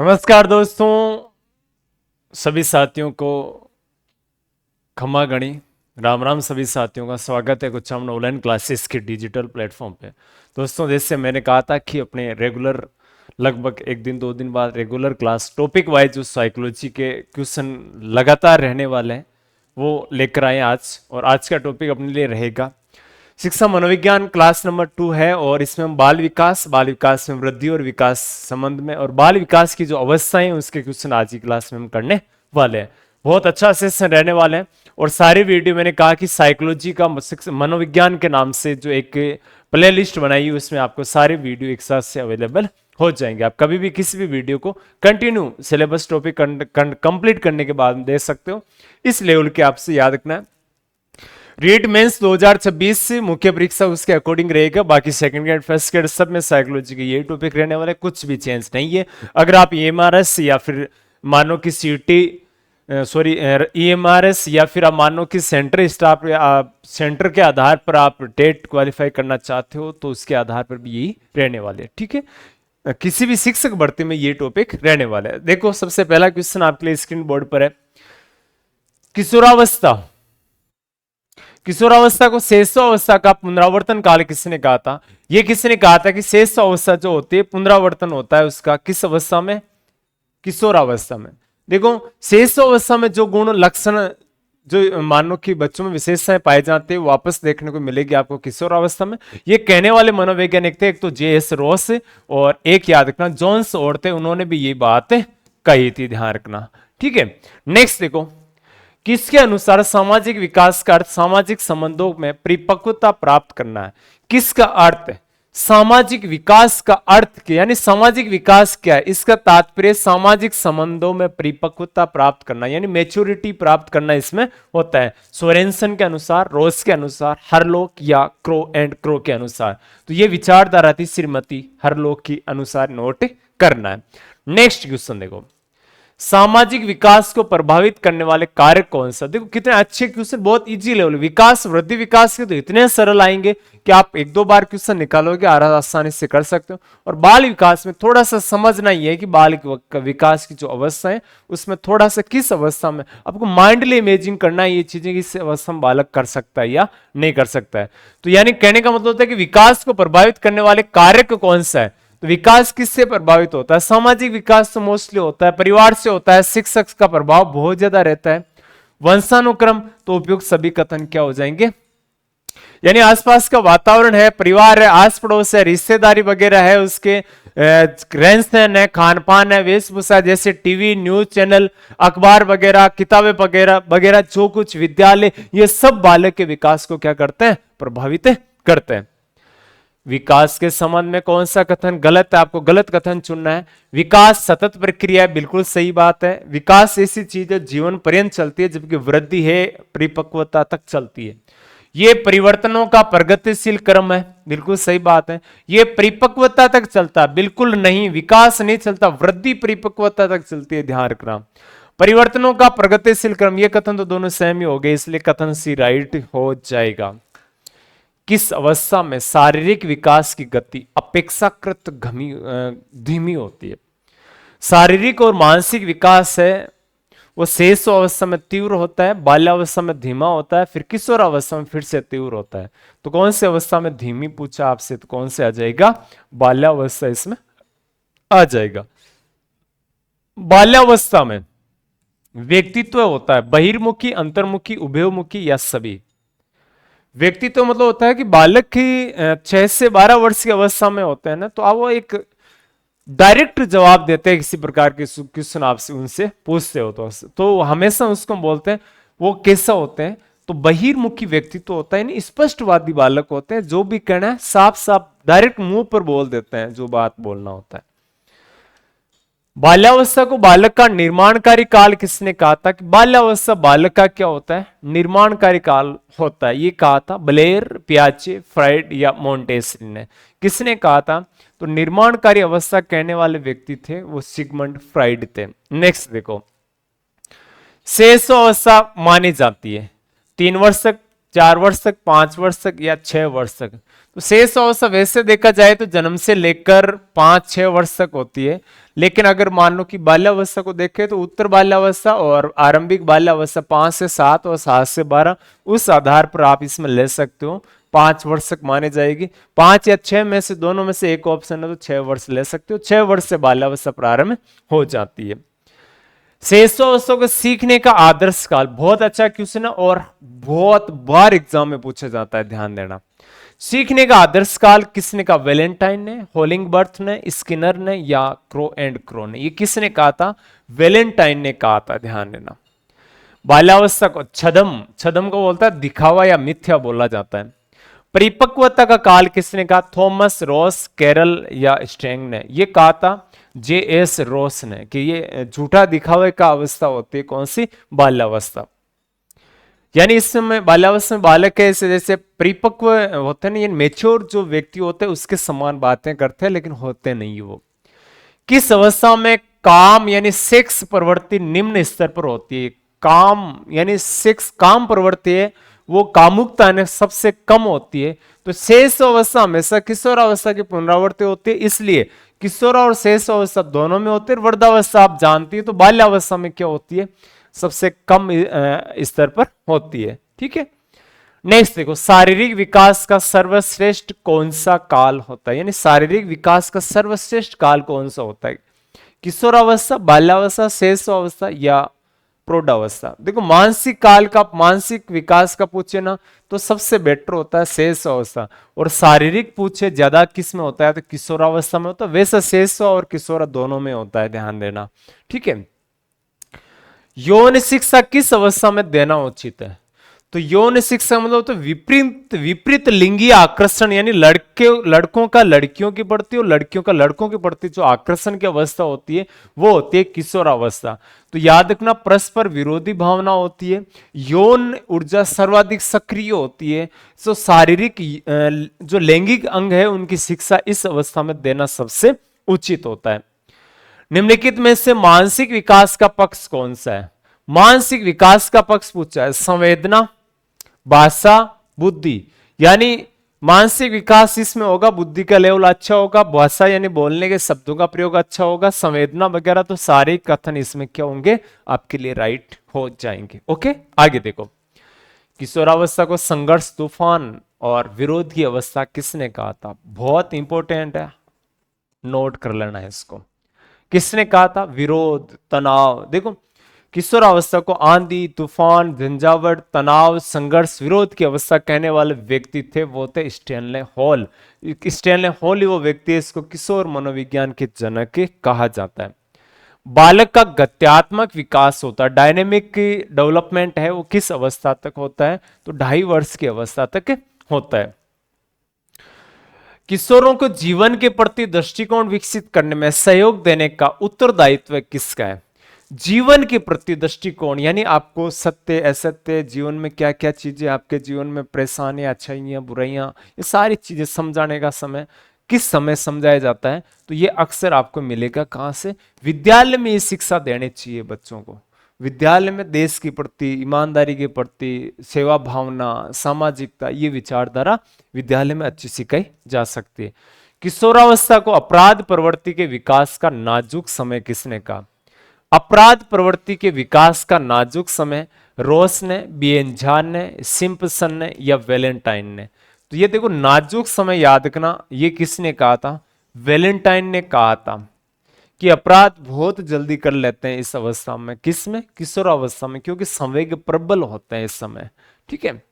नमस्कार दोस्तों, सभी साथियों को खमा गणी राम राम। सभी साथियों का स्वागत है कुछ हम ऑनलाइन क्लासेस के डिजिटल प्लेटफॉर्म पे। दोस्तों, जैसे मैंने कहा था कि अपने रेगुलर लगभग एक दिन दो दिन बाद रेगुलर क्लास टॉपिक वाइज जो साइकोलॉजी के क्वेश्चन लगातार रहने वाले हैं वो लेकर आए आज। और आज का टॉपिक अपने लिए रहेगा शिक्षा मनोविज्ञान क्लास नंबर 2 है। और इसमें हम बाल विकास में वृद्धि और विकास संबंध में और बाल विकास की जो अवस्थाएं हैं उसके क्वेश्चन आज की क्लास में हम करने वाले हैं। बहुत अच्छा सेशन रहने वाले हैं। और सारी वीडियो मैंने कहा कि साइकोलॉजी का मनोविज्ञान के नाम से जो एक प्ले लिस्ट बनाई है उसमें आपको सारे वीडियो एक साथ से अवेलेबल हो जाएंगे। आप कभी भी किसी भी वीडियो को कंटिन्यू सिलेबस टॉपिक कंप्लीट करने के बाद देख सकते हो। इस लेवल के आपसे याद रखना है। रीट मेंस 2026 से मुख्य परीक्षा उसके अकॉर्डिंग रहेगा। बाकी सेकंड ग्रेड फर्स्ट ग्रेड सब में साइकोलॉजी के यही टॉपिक रहने वाले, कुछ भी चेंज नहीं है। अगर आप ईएमआरएस या फिर मानो कि सीटी ईएमआरएस या फिर आप मानो कि सेंटर स्टाफ सेंटर के आधार पर आप टेट क्वालिफाई करना चाहते हो तो उसके आधार पर भी यही रहने वाले हैं। ठीक है, किसी भी शिक्षक भर्ती में ये टॉपिक रहने वाले हैं। देखो, सबसे पहला क्वेश्चन आपके लिए स्क्रीन बोर्ड पर है। किशोरावस्था किशोरावस्था को शेषावस्था का पुनरावर्तन काल किसने कहा था? यह किसने कहा था कि शेषावस्था जो होती है पुनरावर्तन होता है उसका किस अवस्था में? किशोरावस्था में। देखो, शेषावस्था में जो गुण लक्षण जो मानो कि बच्चों में विशेषताएं पाई जाती है वापस देखने को मिलेगी आपको किशोरावस्था में। ये कहने वाले मनोवैज्ञानिक थे, एक तो जे.एस. रॉस और एक याद रखना जोन्स और थे, उन्होंने भी ये बात कही थी, ध्यान रखना। ठीक है, नेक्स्ट देखो, किसके अनुसार सामाजिक विकास का अर्थ सामाजिक संबंधों में परिपक्वता प्राप्त करना है? किसका अर्थ सामाजिक विकास का अर्थ क्या, यानी सामाजिक विकास क्या है? इसका तात्पर्य सामाजिक संबंधों में परिपक्वता प्राप्त करना यानी मैच्योरिटी प्राप्त करना इसमें होता है। सोरेनसन के अनुसार, रोस के अनुसार, हरलोक या क्रो के अनुसार। तो ये विचारधारा थी श्रीमती हरलोक की अनुसार, नोट करना है। नेक्स्ट क्वेश्चन देखो, सामाजिक विकास को प्रभावित करने वाले कारक कौन सा? देखो कितने अच्छे क्वेश्चन, बहुत इजी लेवल। विकास वृद्धि विकास के तो इतने सरल आएंगे कि आप एक दो बार क्वेश्चन निकालोगे आसानी से कर सकते हो। और बाल विकास में थोड़ा सा समझना ही है कि बाल विकास की जो अवस्था है उसमें थोड़ा सा किस अवस्था में आपको माइंडली इमेजिन करना है ये चीजें कि इस अवस्था में बालक कर सकता है या नहीं कर सकता है। तो यानी कहने का मतलब होता है कि विकास को प्रभावित करने वाले कारक कौन सा है? तो विकास किससे प्रभावित होता है? सामाजिक विकास तो मोस्टली होता है, परिवार से होता है, शिक्षक का प्रभाव बहुत ज्यादा रहता है, वंशानुक्रम तो उपयुक्त सभी कथन क्या हो जाएंगे? यानी आसपास का वातावरण है, परिवार है, आस पड़ोस है, रिश्तेदारी वगैरह है, उसके रहन सहन है, खान पान है, वेशभूषा, जैसे टीवी न्यूज चैनल, अखबार वगैरह, किताबें वगैरह वगैरह जो कुछ, विद्यालय, ये सब बालक के विकास को क्या करते हैं? प्रभावित करते हैं। विकास के संबंध में कौन सा कथन गलत है? आपको गलत कथन चुनना है। विकास सतत प्रक्रिया है, बिल्कुल सही बात है। विकास ऐसी चीज है जीवन पर्यंत चलती है, जबकि वृद्धि है परिपक्वता तक चलती है। ये परिवर्तनों का प्रगतिशील क्रम है, बिल्कुल सही बात है। ये परिपक्वता तक चलता है, बिल्कुल नहीं, विकास नहीं चलता, वृद्धि परिपक्वता तक चलती है, ध्यान रखना। परिवर्तनों का प्रगतिशील क्रम, ये कथन तो दोनों सेम ही हो गए, इसलिए कथन सी राइट हो जाएगा। किस अवस्था में शारीरिक विकास की गति अपेक्षाकृत धीमी होती है? शारीरिक और मानसिक विकास है वो शेष अवस्था में तीव्र होता है, बाल्यावस्था में धीमा होता है, फिर किशोर अवस्था में फिर से तीव्र होता है। तो कौन सी अवस्था में धीमी पूछा आपसे, तो कौन से आ जाएगा? बाल्यावस्था इसमें आ जाएगा। बाल्यावस्था में व्यक्तित्व होता है बहिर्मुखी, अंतर्मुखी, उभयमुखी या सभी। व्यक्तित्व मतलब होता है कि बालक की 6 से 12 वर्ष की अवस्था में होते हैं ना, तो आप वो एक डायरेक्ट जवाब देते हैं किसी प्रकार के क्वेश्चन आपसे उनसे पूछते हो तो हमेशा उसको बोलते हैं वो कैसा होते हैं? तो बहिर्मुखी व्यक्तित्व होता है, यानी स्पष्टवादी बालक होते हैं, जो भी कहना है साफ साफ डायरेक्ट मुंह पर बोल देते हैं जो बात बोलना होता है। बाल्यावस्था को बालक का निर्माणकारी काल किसने कहा था? कि बाल्यावस्था बालक का क्या होता है? निर्माणकारी काल होता है। ये कहा था ब्लेयर, पियाचे, फ्राइड या मोंटेसरी ने। किसने कहा था? तो निर्माणकारी अवस्था कहने वाले व्यक्ति थे वो सिगमंड फ्राइड थे। नेक्स्ट देखो, शेष अवस्था मानी जाती है 3 वर्ष तक, 4 वर्ष तक, 5 वर्ष तक या 6 वर्ष तक। तो शेष अवस्था वैसे देखा जाए तो जन्म से लेकर 5-6 वर्ष तक होती है, लेकिन अगर मान लो कि बाल्यावस्था को देखें तो उत्तर बाल्यावस्था और आरंभिक बाल्यावस्था 5 से 7 और 7 से 12, उस आधार पर आप इसमें ले सकते हो 5 वर्ष तक माने जाएगी। 5 या 6 में से दोनों में से एक ऑप्शन है तो 6 वर्ष ले सकते हो। 6 वर्ष से बाल्यावस्था प्रारंभ हो जाती है। शेषावस्था को सीखने का आदर्श काल, बहुत अच्छा क्वेश्चन है और बहुत बार एग्जाम में पूछा जाता है, ध्यान देना। सीखने का आदर्श काल किसने कहा? वैलेंटाइन ने, होलिंगबर्थ ने, स्किनर ने या क्रो एंड क्रो ने? ये किसने कहा था? वैलेंटाइन ने कहा था, ध्यान देना। बाल्यावस्था को छदम, छदम को बोलता है दिखावा या मिथ्या बोला जाता है। परिपक्वता का काल किसने कहा? थॉमस रॉस, कैरल या स्टेंग ने? ये कहा था J.S. रॉस ने कि ये झूठा दिखावे का अवस्था होती है, कौन सी? बाल्यावस्था। यानी इस समय बाल्यावस्था में बालक है जैसे परिपक्व होते हैं ना, ये मेच्योर जो व्यक्ति होते हैं उसके समान बातें करते हैं, लेकिन होते नहीं वो। किस अवस्था में काम यानी सेक्स प्रवृत्ति निम्न स्तर पर होती है? काम यानी सेक्स, काम प्रवृत्ति है वो कामुकता ने सबसे कम होती है। तो शेष अवस्था हमेशा किशोरावस्था की पुनरावृत्ति होती है, इसलिए किशोर और शेष अवस्था दोनों में होती है। वृद्धावस्था आप जानती है, तो बाल्यावस्था में क्या होती है? सबसे कम स्तर पर होती है। ठीक है, नेक्स्ट देखो, शारीरिक विकास का सर्वश्रेष्ठ कौन सा काल होता है? यानी शारीरिक विकास का सर्वश्रेष्ठ काल कौन सा होता है? किशोरावस्था, बाल्यावस्था, शेष अवस्था या प्रौढ़ावस्था? देखो मानसिक काल का, मानसिक विकास का पूछे ना तो सबसे बेटर होता है शेष अवस्था, और शारीरिक पूछे ज्यादा किस में होता है तो किशोरावस्था में होता है। वैसे शेष और किशोर दोनों में होता है, ध्यान देना। ठीक है, यौन शिक्षा किस अवस्था में देना उचित है? तो यौन शिक्षा मतलब तो विपरीत लिंगी आकर्षण, यानी लड़कों का लड़कियों के प्रति और लड़कियों का लड़कों के प्रति जो आकर्षण की अवस्था होती है वो होती है किशोरावस्था। तो याद रखना, परस्पर विरोधी भावना होती है, यौन ऊर्जा सर्वाधिक सक्रिय होती है। तो शारीरिक जो लैंगिक अंग है उनकी शिक्षा इस अवस्था में देना सबसे उचित होता है। निम्नलिखित में से मानसिक विकास का पक्ष कौन सा है? मानसिक विकास का पक्ष पूछा है संवेदना, भाषा, बुद्धि। यानी मानसिक विकास इसमें होगा, बुद्धि का लेवल अच्छा होगा, भाषा यानी बोलने के शब्दों का प्रयोग अच्छा होगा, संवेदना वगैरह, तो सारे कथन इसमें क्या होंगे? आपके लिए राइट हो जाएंगे। ओके, आगे देखो, किशोरावस्था को संघर्ष, तूफान और विरोध की अवस्था किसने कहा था? बहुत इंपॉर्टेंट है, नोट कर लेना है इसको। किसने कहा था? विरोध, तनाव। देखो किशोरावस्था को आंधी, तूफान, झंझावट, तनाव, संघर्ष, विरोध की अवस्था कहने वाले व्यक्ति थे वो थे स्टैनले हॉल। स्टैनले हॉल ही वो व्यक्ति है, इसको किशोर मनोविज्ञान के जनक कहा जाता है। बालक का गत्यात्मक विकास होता है, डायनेमिक डेवलपमेंट है वो किस अवस्था तक होता है? तो 2.5 वर्ष की अवस्था तक होता है। किशोरों को जीवन के प्रति दृष्टिकोण विकसित करने में सहयोग देने का उत्तरदायित्व किसका है? जीवन के प्रति दृष्टिकोण, यानी आपको सत्य असत्य, जीवन में क्या क्या चीजें, आपके जीवन में परेशानियां, अच्छाइयां, बुराइयां, ये सारी चीजें समझाने का समय किस समय समझाया जाता है? तो ये अक्सर आपको मिलेगा कहां से? विद्यालय में ये शिक्षा देनी चाहिए बच्चों को। विद्यालय में देश के प्रति, ईमानदारी के प्रति, सेवा भावना, सामाजिकता, ये विचारधारा विद्यालय में अच्छी सिखाई जा सकती है। किशोरावस्था को अपराध प्रवृत्ति के विकास का नाजुक समय किसने कहा? अपराध प्रवृत्ति के विकास का नाजुक समय रोस ने, बिएनझान ने, सिम्पसन ने या वैलेंटाइन ने? तो ये देखो नाजुक समय याद रखना, ये किसने कहा था? वैलेंटाइन ने कहा था कि अपराध बहुत जल्दी कर लेते हैं इस अवस्था में। किसमें? किशोरावस्था में, क्योंकि संवेग प्रबल होते हैं इस समय। ठीक है,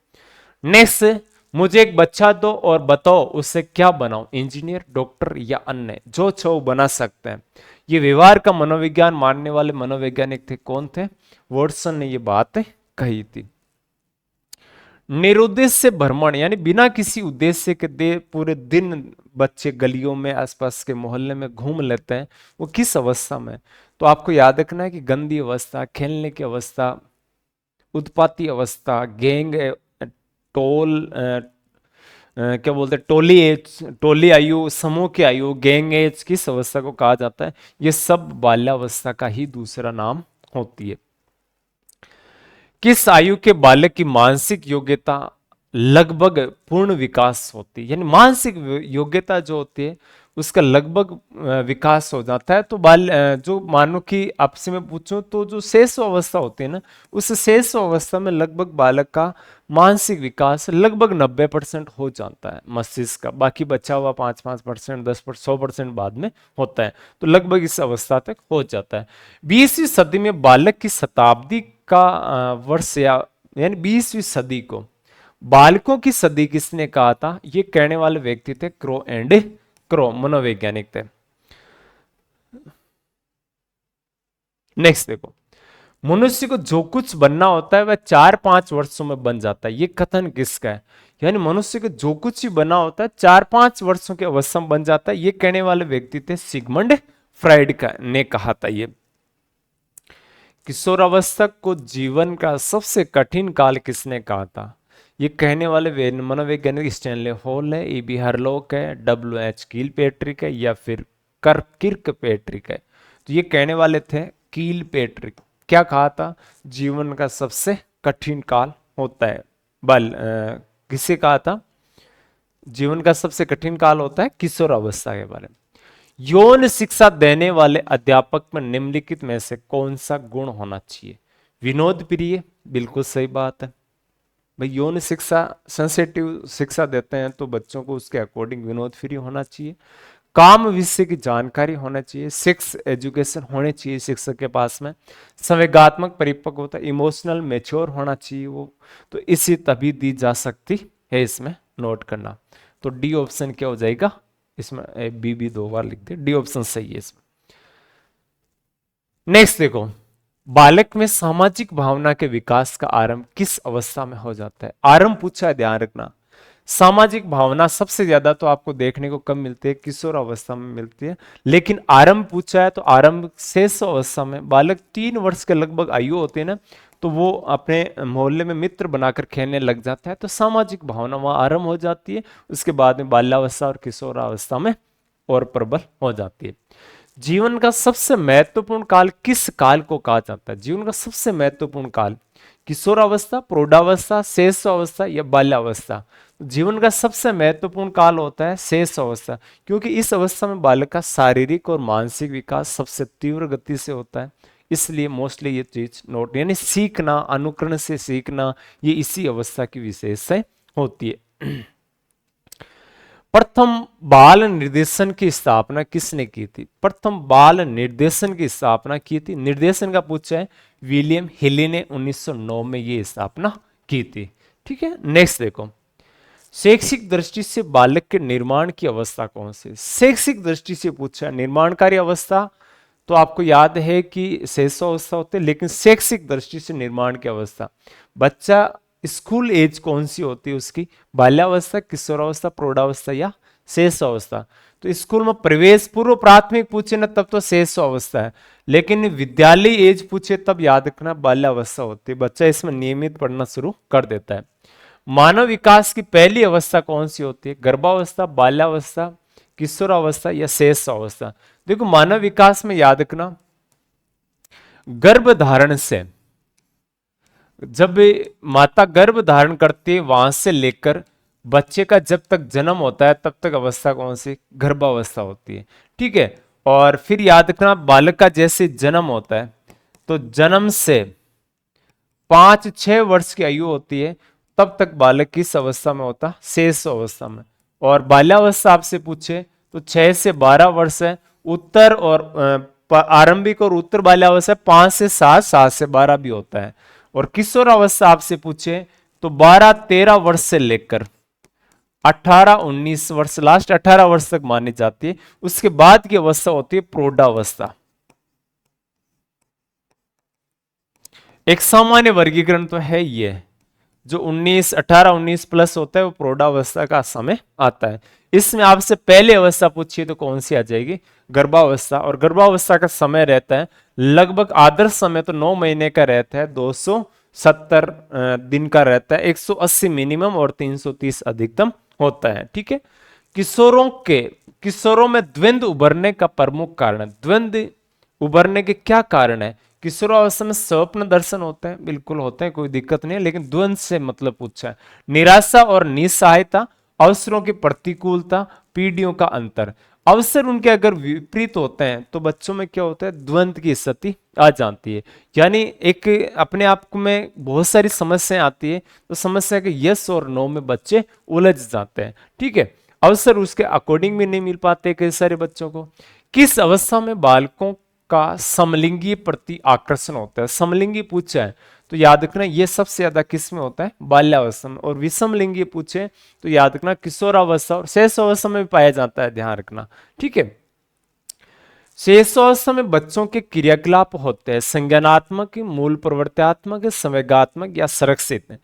नेक्स्ट, मुझे एक बच्चा दो और बताओ उससे क्या बनाऊं? इंजीनियर, डॉक्टर या अन्य? जो छो बना सकते हैं। ये व्यवहार का मनोविज्ञान मानने वाले मनोवैज्ञानिक थे, कौन थे? वॉटसन ने ये बात कही थी। निरुद्देश्य भ्रमण, यानी बिना किसी उद्देश्य के पूरे दिन बच्चे गलियों में, आसपास के मोहल्ले में घूम लेते हैं, वो किस अवस्था में? तो आपको याद रखना है कि गंदी अवस्था, खेलने की अवस्था, उत्पाती अवस्था, गैंग, टोल क्या बोलते हैं, टोली एज, टोली आयु, समूह की आयु, गैंग एज, किस अवस्था को कहा जाता है? ये सब बाल्यावस्था का ही दूसरा नाम होती है। किस आयु के बालक की मानसिक योग्यता लगभग पूर्ण विकास होती है, यानी मानसिक योग्यता जो होती है उसका लगभग विकास हो जाता है। तो जो मानो कि आपसे मैं पूछूं तो जो शेष अवस्था होती है ना, उस शेष अवस्था में लगभग बालक का मानसिक विकास लगभग 90% हो जाता है मस्तिष्क का, बाकी बचा हुआ 5-5%, 10%, 100% बाद में होता है। तो लगभग इस अवस्था तक हो जाता है। 20वीं सदी में बालक की शताब्दी का वर्ष यानी 20वीं सदी को बालकों की सदी किसने कहा था? ये कहने वाले व्यक्ति थे क्रो एंड क्रो, मनोवैज्ञानिक थे। नेक्स्ट देखो, मनुष्य को जो कुछ बनना होता है वह 4-5 वर्षों में बन जाता है। ये कथन किसका है? यानी मनुष्य को जो कुछ भी बनना होता है 4-5 वर्षों के अवस्था में बन जाता है। ये कहने वाले व्यक्ति थे सिगमंड फ्राइड का ने कहा था। ये किशोरावस्था को जीवन का सबसे कठिन काल किसने कहा था? ये कहने वाले मनोवैज्ञानिक स्टैनले हॉल है, ए बी हरलॉक है, W.H. कील पैट्रिक है, या फिर किर्क पैट्रिक है। तो ये कहने वाले थे कील पैट्रिक। क्या कहा था? जीवन का सबसे कठिन काल होता है किसे कहा था? जीवन का सबसे कठिन काल होता है किशोरावस्था के बारे में। यौन शिक्षा देने वाले अध्यापक में निम्नलिखित में से कौन सा गुण होना चाहिए? विनोद प्रिय, बिल्कुल सही बात है भाई। यौन शिक्षा सेंसिटिव शिक्षा देते हैं तो बच्चों को उसके अकॉर्डिंग विनोद फ्री होना चाहिए। काम विषय की जानकारी होना चाहिए, सेक्स एजुकेशन होने चाहिए शिक्षक के पास में। संवेगात्मक परिपक्वता, इमोशनल मैच्योर होना चाहिए वो। तो इसी तभी दी जा सकती है, इसमें नोट करना। तो डी ऑप्शन क्या हो जाएगा इसमें? बी भी 2 बार लिख दे, डी ऑप्शन सही है इसमें। नेक्स्ट देखो, बालक में सामाजिक भावना के विकास का आरंभ किस अवस्था में हो जाता है? आरंभ पूछा है, ध्यान रखना। सामाजिक भावना सबसे ज्यादा तो आपको देखने को कब मिलती है? किशोर अवस्था में मिलती है। लेकिन आरंभ पूछा है तो आरंभ शेष अवस्था में, बालक 3 वर्ष के लगभग आयु होती है ना, तो वो अपने मोहल्ले में मित्र बनाकर खेलने लग जाता है, तो सामाजिक भावना वहां आरंभ हो जाती है। उसके बाद में बाल्यावस्था और किशोरावस्था में और प्रबल हो जाती है। जीवन का सबसे महत्वपूर्ण काल किस काल को कहा जाता है? जीवन का सबसे महत्वपूर्ण काल किशोरावस्था, प्रौढ़ावस्था, शेष अवस्था या बाल्यावस्था? जीवन का सबसे महत्वपूर्ण काल होता है शेष अवस्था, क्योंकि इस अवस्था में बालक का शारीरिक और मानसिक विकास सबसे तीव्र गति से होता है। इसलिए मोस्टली ये चीज नोट, यानी सीखना, अनुकरण से सीखना, ये इसी अवस्था की विशेषता होती है। प्रथम बाल निर्देशन की स्थापना किसने की थी? प्रथम बाल निर्देशन की स्थापना की थी, निर्देशन का पूछा है, विलियम हिली ने 1909 में ये स्थापना की थी। ठीक है, नेक्स्ट देखो, शैक्षिक दृष्टि से बालक के निर्माण की अवस्था कौन सी? शैक्षिक दृष्टि से पूछा है। निर्माणकारी अवस्था तो आपको याद है कि शेषावस्था होते हैं, लेकिन शैक्षिक दृष्टि से निर्माण की अवस्था, बच्चा स्कूल एज कौन सी होती है उसकी? बाल्यावस्था, किशोरावस्था, प्रौढ़ावस्था या शेष अवस्था? तो स्कूल में प्रवेश पूर्व प्राथमिक पूछे ना तब तो शेष अवस्था है, लेकिन विद्यालय एज पूछे तब याद रखना बाल्यावस्था होती है। बच्चा इसमें नियमित पढ़ना शुरू कर देता है। मानव विकास की पहली अवस्था कौन सी होती है? गर्भावस्था, बाल्यावस्था, किशोरावस्था या शेष अवस्था? देखो, मानव विकास में याद रखना, गर्भ धारण से, जब माता गर्भ धारण करती है वहां से लेकर बच्चे का जब तक जन्म होता है तब तक अवस्था कौन सी? गर्भावस्था होती है। ठीक है, और फिर याद रखना, बालक का जैसे जन्म होता है तो जन्म से 5-6 वर्ष की आयु होती है, तब तक बालक किस अवस्था में होता? शेष अवस्था में। और बाल्यावस्था आपसे पूछे तो 6 से 12 वर्ष है। उत्तर और आरंभिक और उत्तर बाल्यावस्था 5 से 7, 7 से 12 भी होता है। और किशोरावस्था आपसे पूछे तो 12-13 वर्ष से लेकर 18-19 वर्ष, लास्ट 18 वर्ष तक मानी जाती है। उसके बाद की अवस्था होती है प्रौढ़ावस्था। एक सामान्य वर्गीकरण तो है ये, जो 18-19 प्लस होता है वो प्रौढ़ावस्था का समय आता है। इसमें आपसे पहले अवस्था पूछिए तो कौन सी आ जाएगी? गर्भावस्था। और गर्भावस्था का समय रहता है लगभग, आदर्श समय तो 9 महीने का रहता है, 270 दिन का रहता है, 180 मिनिमम और 330 अधिकतम होता है। ठीक है, किशोरों में द्वंद्व उभरने का प्रमुख कारण है। द्वंद्व उभरने के क्या कारण है? किशोरावस्था में स्वप्न दर्शन होते हैं, बिल्कुल होते हैं, कोई दिक्कत नहीं है, लेकिन द्वंद से मतलब पूछा है। निराशा और निस्सहायता, अवसरों की प्रतिकूलता, पीढ़ियों का अंतर। अवसर उनके अगर विपरीत होते हैं तो बच्चों में क्या होता है, द्वंद की स्थिति आ जाती है। यानी एक अपने आप में बहुत सारी समस्याएं आती है, तो समस्या के यस और नो में बच्चे उलझ जाते हैं। ठीक है, अवसर उसके अकॉर्डिंग भी नहीं मिल पाते कई सारे बच्चों को। किस अवस्था में बालकों का समलिंगी प्रति आकर्षण होता है? समलिंगी पूछा है तो याद रखना ये सबसे ज्यादा किस में होता है, बाल्यावस्था में। और विषमलिंगी पूछे तो याद रखना किशोरावस्था और शेषावस्था में भी पाया जाता है, ध्यान रखना। ठीक है, शेषावस्था में बच्चों के क्रियाकलाप होते हैं संज्ञानात्मक, मूल प्रवृत्त्यात्मक, संवेगात्मक या संरक्षित।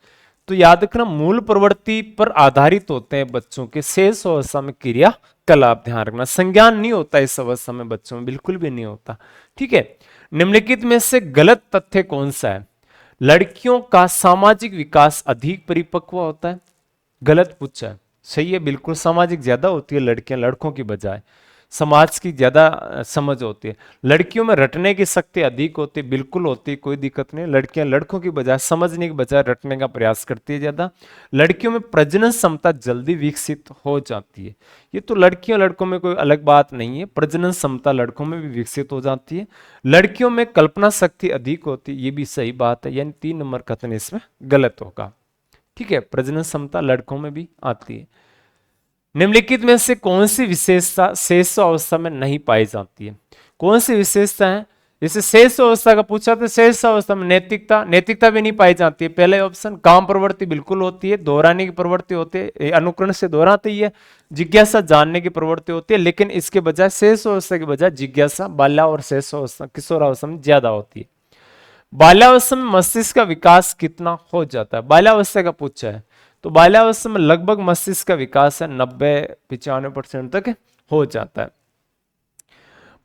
तो याद रखना मूल प्रवृत्ति पर आधारित होते हैं बच्चों के शेष अवस्था में क्रियाकलाप, ध्यान रखना। संज्ञान नहीं होता इस अवस्था में बच्चों में, बिल्कुल भी नहीं होता। ठीक है, निम्नलिखित में से गलत तथ्य कौन सा है? लड़कियों का सामाजिक विकास अधिक परिपक्व होता है। गलत पूछा है, सही है, बिल्कुल सामाजिक ज्यादा होती है लड़कियां लड़कों की बजाय, समाज की ज्यादा समझ होती है। लड़कियों में रटने की शक्ति अधिक होती है, बिल्कुल होती है, कोई दिक्कत नहीं। लड़कियां लड़कों की बजाय समझने की बजाय रटने का प्रयास करती है ज्यादा। लड़कियों में प्रजनन क्षमता जल्दी विकसित हो जाती है। ये तो लड़कियों लड़कों में कोई अलग बात नहीं है, प्रजनन क्षमता लड़कों में भी विकसित हो जाती है। लड़कियों में कल्पना शक्ति अधिक होती है, ये भी सही बात है, यानी 3 नंबर कथन इसमें गलत होगा। ठीक है, प्रजनन क्षमता लड़कों में भी आती है। निम्नलिखित में से कौन सी विशेषता शेष अवस्था में नहीं पाई जाती है? कौन सी विशेषता है? जैसे शेष अवस्था का पूछा तो शेष अवस्था में नैतिकता, नैतिकता भी नहीं पाई जाती है। पहले ऑप्शन काम प्रवृत्ति बिल्कुल होती है, दोहराने की प्रवृत्ति होती है, अनुकरण से दोहराते ही है। जिज्ञासा जानने की प्रवृत्ति होती है, लेकिन इसके बजाय शेष अवस्था के बजाय जिज्ञासा बाल्या और शेष अवस्था किशोरावस्था में ज्यादा होती है। बाल्यावस्था में मस्तिष्क का विकास कितना हो जाता है? बाल्यावस्था का पूछा है तो बाल्यावस्था में लगभग मस्तिष्क का विकास है 90-95% तक हो जाता है।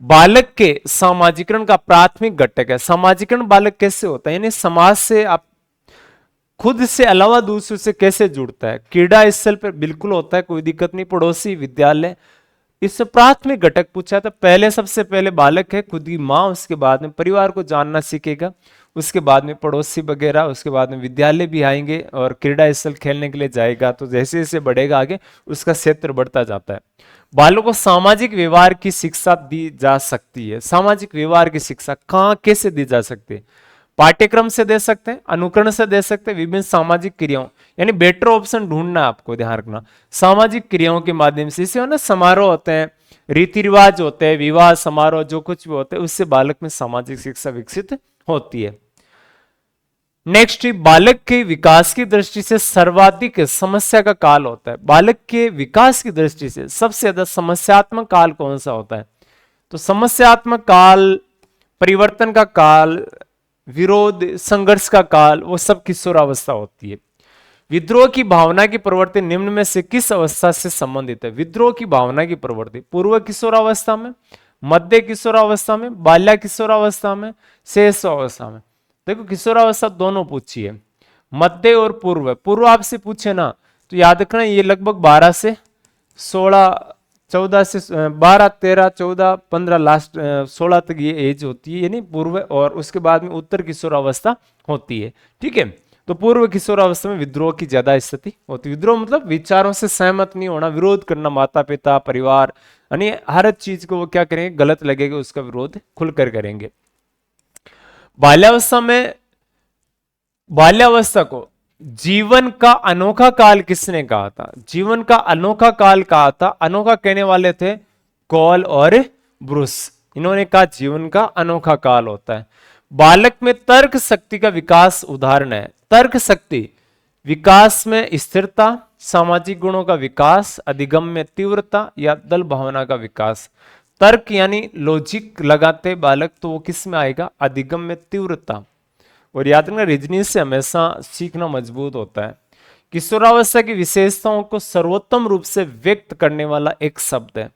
बालक के सामाजिकरण का प्राथमिक घटक है। सामाजिकरण बालक कैसे होता है, यानी समाज से आप खुद से अलावा दूसरों से कैसे जुड़ता है? क्रीड़ा स्थल पर बिल्कुल होता है, कोई दिक्कत नहीं। पड़ोसी, विद्यालय, इससे प्राथमिक घटक पूछा था। पहले सबसे पहले बालक है खुद की माँ, उसके बाद में परिवार को जानना सीखेगा, उसके बाद में पड़ोसी वगैरह, उसके बाद में विद्यालय भी आएंगे और क्रीड़ा स्थल खेलने के लिए जाएगा। तो जैसे जैसे बढ़ेगा आगे उसका क्षेत्र बढ़ता जाता है। बालों को सामाजिक व्यवहार की शिक्षा दी जा सकती है। सामाजिक व्यवहार की शिक्षा कहाँ कैसे दी जा सकती है? पाठ्यक्रम से दे सकते हैं, अनुकरण से दे सकते हैं, विभिन्न सामाजिक क्रियाओं, यानी बेटर ऑप्शन ढूंढना आपको, ध्यान रखना। सामाजिक क्रियाओं के माध्यम से, इसे ना समारोह होते हैं, रीति रिवाज होते हैं, विवाह समारोह जो कुछ भी होते हैं, उससे बालक में सामाजिक शिक्षा विकसित होती है। नेक्स्ट, बालक के विकास की दृष्टि से सर्वाधिक समस्या का काल होता है। बालक के विकास की दृष्टि से सबसे ज्यादा समस्यात्मक काल कौन सा होता है? तो समस्यात्मक काल, परिवर्तन का काल, विरोध संघर्ष का काल, वो सब किशोरावस्था होती है। विद्रोह की भावना की प्रवृत्ति निम्न में से किस अवस्था से संबंधित है? विद्रोह की भावना की प्रवृत्ति पूर्व किशोरावस्था में, मध्य किशोरावस्था में, बाल्या किशोरावस्था में, शेष अवस्था में। देखो किशोरावस्था दोनों पूछी है, मध्य और पूर्व। पूर्व आपसे पूछे ना तो याद रखना ये लगभग 12 से 16, 14 से 12, 13, 14, 15, लास्ट 16 तक ये एज होती है, यानी पूर्व, और उसके बाद में उत्तर किशोरावस्था होती है। ठीक है, तो पूर्व किशोरावस्था में विद्रोह की ज्यादा स्थिति होती है। विद्रोह मतलब विचारों से सहमत नहीं होना, विरोध करना, माता पिता, परिवार, यानी हर चीज को वो क्या करेंगे, गलत लगेगा उसका विरोध खुलकर करेंगे। बाल्यावस्था में, बाल्यावस्था को जीवन का अनोखा काल किसने कहा था? जीवन का अनोखा काल कहा था, अनोखा कहने वाले थे कॉल और ब्रूस। इन्होंने कहा जीवन का अनोखा काल होता है। बालक में तर्क शक्ति का विकास उदाहरण है। तर्क शक्ति विकास में स्थिरता, सामाजिक गुणों का विकास, अधिगम में तीव्रता या दल भावना का विकास। तर्क यानी लॉजिक लगाते बालक, तो वो किस में आएगा? अधिगम में तीव्रता। और याद रखना रीजनिंग से हमेशा सीखना मजबूत होता है। किशोरावस्था की विशेषताओं को सर्वोत्तम रूप से व्यक्त करने वाला एक शब्द है।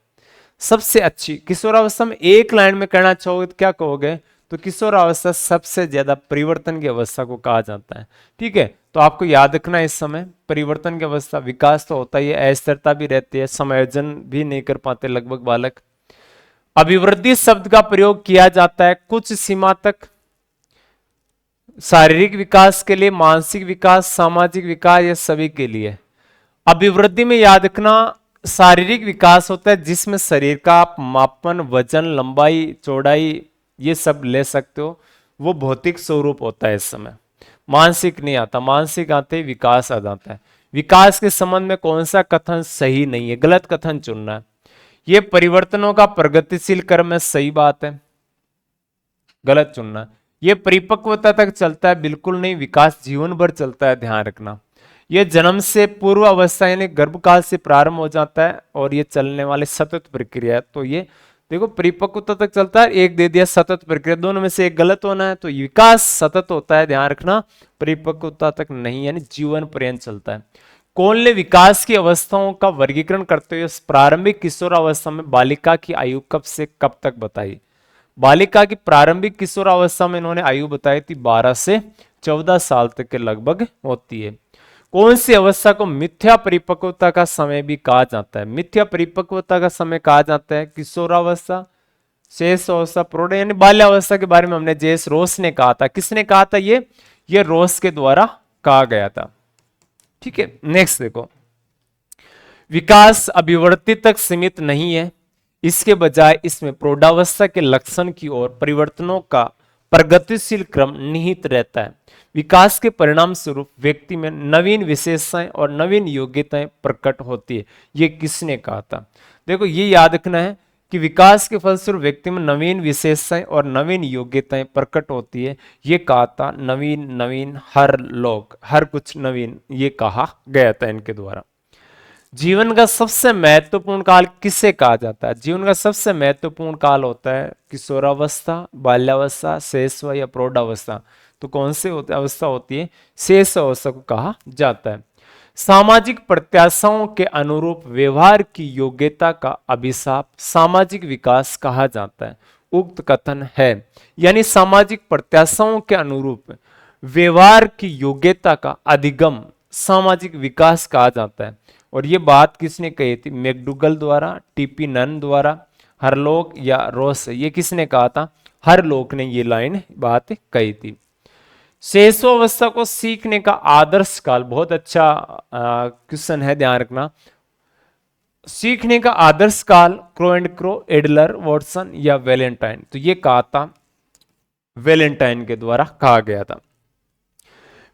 सबसे अच्छी किशोरावस्था में एक लाइन में कहना चाहोगे तो क्या कहोगे? तो किशोरावस्था सबसे ज्यादा परिवर्तन की अवस्था को कहा जाता है। ठीक है, तो आपको याद रखना इस समय परिवर्तन की अवस्था, विकास तो होता ही है, अस्थिरता भी रहती है, समायोजन भी नहीं कर पाते लगभग बालक। अभिवृद्धि शब्द का प्रयोग किया जाता है कुछ सीमा तक, शारीरिक विकास के लिए, मानसिक विकास, सामाजिक विकास, ये सभी के लिए। अभिवृद्धि में याद रखना, शारीरिक विकास होता है जिसमें शरीर का आप मापन, वजन, लंबाई, चौड़ाई ये सब ले सकते हो, वो भौतिक स्वरूप होता है इस समय। मानसिक नहीं आता, मानसिक आते ही विकास आ जाता है। विकास के संबंध में कौन सा कथन सही नहीं है, गलत कथन चुनना है। ये परिवर्तनों का प्रगतिशील क्रम है, सही बात है, गलत चुनना है। ये परिपक्वता तक चलता है, बिल्कुल नहीं, विकास जीवन भर चलता है, ध्यान रखना। ये जन्म से पूर्व अवस्था यानी गर्भकाल से प्रारंभ हो जाता है और ये चलने वाली सतत प्रक्रिया है। तो ये देखो परिपक्वता तक चलता है, एक दे दिया सतत प्रक्रिया, दोनों में से एक गलत होना है। तो विकास सतत होता है, ध्यान रखना, परिपक्वता तक नहीं, यानी जीवन पर्यंत चलता है। कौन ने विकास की अवस्थाओं का वर्गीकरण करते हुए प्रारंभिक किशोरावस्था में बालिका की आयु कब से कब तक बताई? बालिका की प्रारंभिक किशोरावस्था में इन्होंने आयु बताई थी 12 से 14 साल तक के लगभग होती है। कौन सी अवस्था को मिथ्या परिपक्वता का समय भी कहा जाता है? मिथ्या परिपक्वता का समय कहा जाता है किशोरावस्था, शेष अवस्था, प्रौढ़ यानी बाल्यावस्था के बारे में हमने जेस रोस ने कहा था। किसने कहा था? ये रोस के द्वारा कहा गया था। ठीक है, नेक्स्ट देखो, विकास अभिवृद्धि तक सीमित नहीं है, इसके बजाय इसमें प्रौढ़ावस्था के लक्षण की ओर परिवर्तनों का प्रगतिशील क्रम निहित रहता है। विकास के परिणाम स्वरूप व्यक्ति में नवीन विशेषताएं और नवीन योग्यताएं प्रकट होती है। ये किसने कहा था? देखो ये याद रखना है कि विकास के फलस्वरूप व्यक्ति में नवीन विशेषताएं और नवीन योग्यताएं प्रकट होती है। ये कहा था नवीन, नवीन हर लोग, हर कुछ नवीन, ये कहा गया था इनके द्वारा। जीवन का सबसे महत्वपूर्ण काल किसे कहा जाता है? जीवन का सबसे महत्वपूर्ण काल होता है किशोरावस्था, बाल्यावस्था, शेष या प्रौढ़ावस्था। तो कौन से अवस्था होती है? शेष अवस्था को कहा जाता है। सामाजिक प्रत्याशाओं के अनुरूप व्यवहार की योग्यता का अभिशाप सामाजिक विकास कहा जाता है। उक्त कथन है, यानी सामाजिक प्रत्याशाओं के अनुरूप व्यवहार की योग्यता का अधिगम सामाजिक विकास कहा जाता है। और ये बात किसने कही थी? मैकडूगल द्वारा, टीपी नन द्वारा, हरलोक या रोस, ये किसने कहा था? हरलोक ने ये लाइन बात कही थी। शेषोवस्था को सीखने का आदर्श काल, बहुत अच्छा क्वेश्चन है, ध्यान रखना। सीखने का आदर्श काल crow and crow, Adler, Watson या वैलेंटाइन? तो ये कहा था वैलेंटाइन के द्वारा कहा गया था।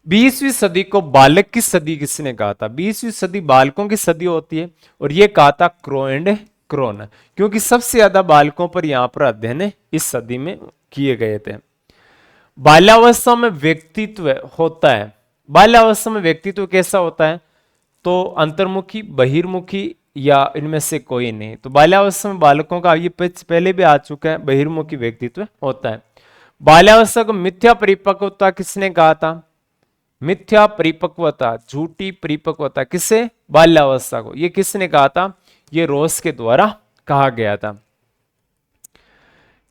20वीं सदी को बालक की सदी किसने कहा था? 20वीं सदी बालकों की सदी होती है और यह कहा था क्रो एंड क्रो ने, क्योंकि सबसे ज्यादा बालकों पर यहां पर अध्ययन इस सदी में किए गए थे। बाल्यावस्था में व्यक्तित्व होता है, बाल्यावस्था में व्यक्तित्व कैसा होता है? तो अंतर्मुखी, बहिर्मुखी या इनमें से कोई नहीं। तो बाल्यावस्था में बालकों का, ये पहले भी आ चुका है, बहिर्मुखी व्यक्तित्व होता है। बाल्यावस्था को मिथ्या परिपक्वता किसने कहा था? मिथ्या परिपक्वता, झूठी परिपक्वता, किसे? बाल्यावस्था को। ये किसने कहा था? ये रोस के द्वारा कहा गया था।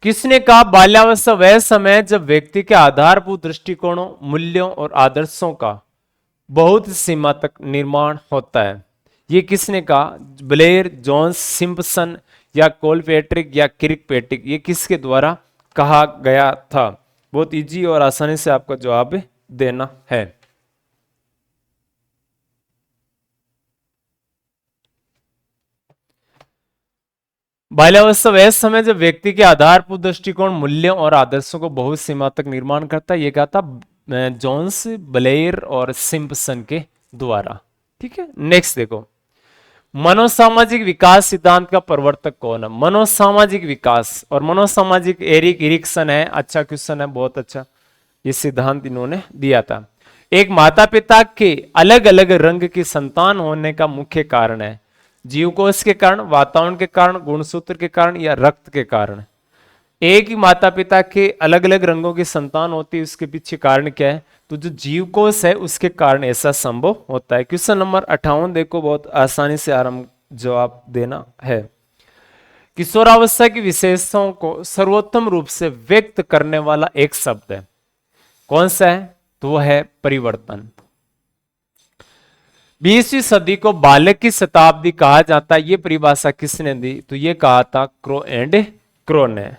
किसने कहा बाल्यावस्था वह समय जब व्यक्ति के आधारभूत दृष्टिकोणों, मूल्यों और आदर्शों का बहुत सीमा तक निर्माण होता है? ये किसने कहा? ब्लेयर, जॉन्स, सिम्पसन या कोलपेट्रिक या किर्कपेट्रिक, ये किसके द्वारा कहा गया था? बहुत इजी और आसानी से आपका जवाब देना है। बाल्यावस्था वह समय जब व्यक्ति के आधारभूत दृष्टिकोण, मूल्यों और आदर्शों को बहुत सीमा तक निर्माण करता है। ये कहा था जॉन्स, ब्लेयर और सिम्पसन के द्वारा। ठीक है, नेक्स्ट देखो, मनोसामाजिक विकास सिद्धांत का प्रवर्तक कौन है? मनोसामाजिक विकास और मनोसामाजिक, एरिक एरिक्सन है। अच्छा क्वेश्चन है, बहुत अच्छा, ये सिद्धांत इन्होंने दिया था। एक माता पिता के अलग अलग रंग की संतान होने का मुख्य कारण है जीवकोश के कारण, वातावरण के कारण, गुणसूत्र के कारण या रक्त के कारण? एक ही माता पिता के अलग अलग रंगों की संतान होती है, उसके पीछे कारण क्या है? तो जो जीवकोश है उसके कारण ऐसा संभव होता है। क्वेश्चन नंबर 58 देखो, बहुत आसानी से आराम जवाब देना है। किशोरावस्था की विशेषताओं को सर्वोत्तम रूप से व्यक्त करने वाला एक शब्द है, कौन सा है? तो वह है परिवर्तन। 20वीं सदी को बालक की शताब्दी कहा जाता है, यह परिभाषा किसने दी? तो यह कहा था क्रो एंड क्रो ने।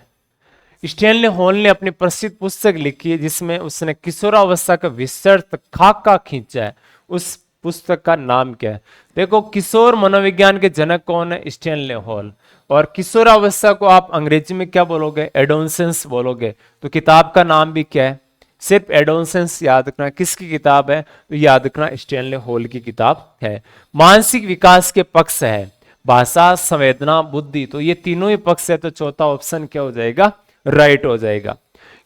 स्टैनली हॉल ने अपनी प्रसिद्ध पुस्तक लिखी है जिसमें उसने किशोरावस्था का विस्तृत खाका खींचा है। उस पुस्तक का नाम क्या है? देखो, किशोर मनोविज्ञान के जनक कौन है? Stanley hall. और किशोरावस्था को आप अंग्रेजी में क्या बोलोगे? एडोलसेंस बोलोगे। तो किताब का नाम भी क्या है? सिर्फ एडोलसेंस याद रखना। किसकी किताब है? तो याद रखना स्टैनली हॉल की किताब है। मानसिक विकास के पक्ष है भाषा, संवेदना, बुद्धि। तो ये तीनों ही पक्ष है, तो चौथा ऑप्शन क्या हो जाएगा? राइट हो जाएगा।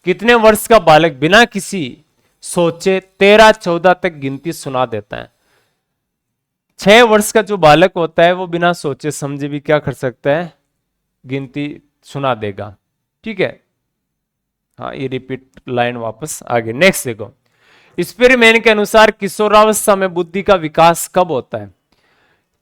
कितने वर्ष का बालक बिना किसी सोचे 13-14 तक गिनती सुना देता है? 6 वर्ष का जो बालक होता है वो बिना सोचे समझे भी क्या कर सकता है? गिनती सुना देगा। ठीक है, हाँ, ये रिपीट लाइन वापस आगे। नेक्स्ट देखो, स्पीरमैन के अनुसार किशोरावस्था में बुद्धि का विकास कब होता है?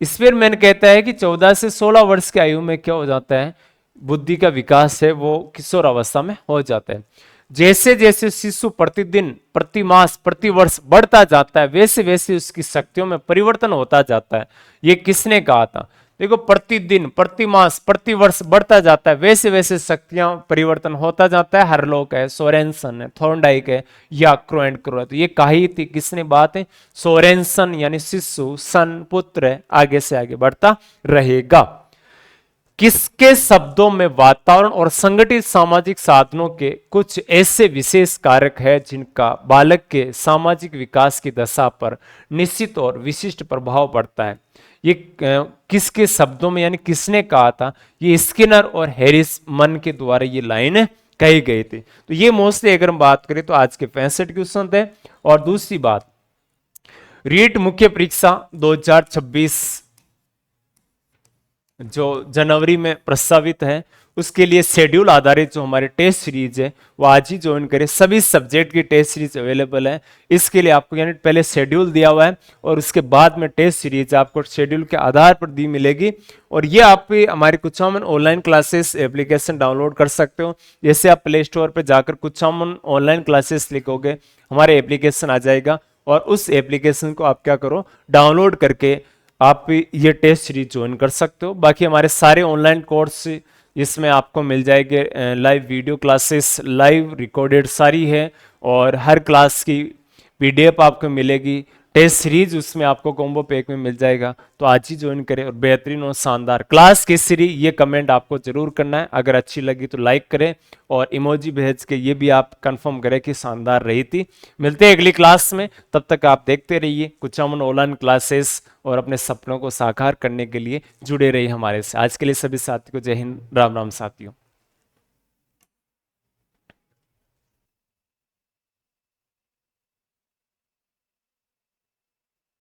स्पीरमैन कहता है कि 14 से 16 वर्ष की आयु में क्या हो जाता है? बुद्धि का विकास है वो किशोर अवस्था में हो जाता है। जैसे जैसे शिशु प्रतिदिन, प्रति मास, प्रति वर्ष बढ़ता जाता है वैसे वैसे उसकी शक्तियों में परिवर्तन होता जाता है। ये किसने कहा था? देखो, प्रतिदिन, प्रति मास, प्रति वर्ष बढ़ता जाता है वैसे वैसे शक्तियां परिवर्तन होता जाता है। हरलोक है, सोरेनसन है, थॉर्नडाइक है या क्रोएंड क्रो। तो ये कही थी किसने बात है? सोरेनसन, यानी शिशु, सन पुत्र है, आगे से आगे बढ़ता रहेगा। किसके शब्दों में वातावरण और संगठित सामाजिक साधनों के कुछ ऐसे विशेष कारक है जिनका बालक के सामाजिक विकास की दशा पर निश्चित और विशिष्ट प्रभाव पड़ता है? ये किसके शब्दों में, यानी किसने कहा था? ये स्किनर और हैरिस मन के द्वारा ये लाइन कही गई थी। तो ये मोस्टली अगर हम बात करें तो आज के 65 क्वेश्चन थे। और दूसरी बात, रीट मुख्य परीक्षा 2026 जो जनवरी में प्रस्तावित है उसके लिए शेड्यूल आधारित जो हमारे टेस्ट सीरीज है वो आज ही ज्वाइन करें। सभी सब्जेक्ट की टेस्ट सीरीज अवेलेबल है। इसके लिए आपको यानी पहले शेड्यूल दिया हुआ है और उसके बाद में टेस्ट सीरीज आपको शेड्यूल के आधार पर दी मिलेगी। और ये आप हमारे Kuchaman online classes application download कर सकते हो। जैसे आप प्ले स्टोर पर जाकर कुछामन ऑनलाइन क्लासेस लिखोगे, हमारे एप्लीकेशन आ जाएगा और उस एप्लीकेशन को आप क्या करो, डाउनलोड करके आप ये टेस्ट सीरीज ज्वाइन कर सकते हो। बाकी हमारे सारे ऑनलाइन कोर्स इसमें आपको मिल जाएंगे, live video classes, live recorded सारी है और हर क्लास की पीडीएफ आपको मिलेगी। टेस्ट सीरीज उसमें आपको कॉम्बो पैक में मिल जाएगा। तो आज ही ज्वाइन करें और बेहतरीन और शानदार क्लास केसरी ये कमेंट आपको जरूर करना है। अगर अच्छी लगी तो लाइक करें और इमोजी भेज के ये भी आप कंफर्म करें कि शानदार रही थी। मिलते हैं अगली क्लास में, तब तक आप देखते रहिए कुछामन ऑनलाइन क्लासेस और अपने सपनों को साकार करने के लिए जुड़े रहिए हमारे से। आज के लिए सभी साथियों को जय हिंद, राम राम साथियों।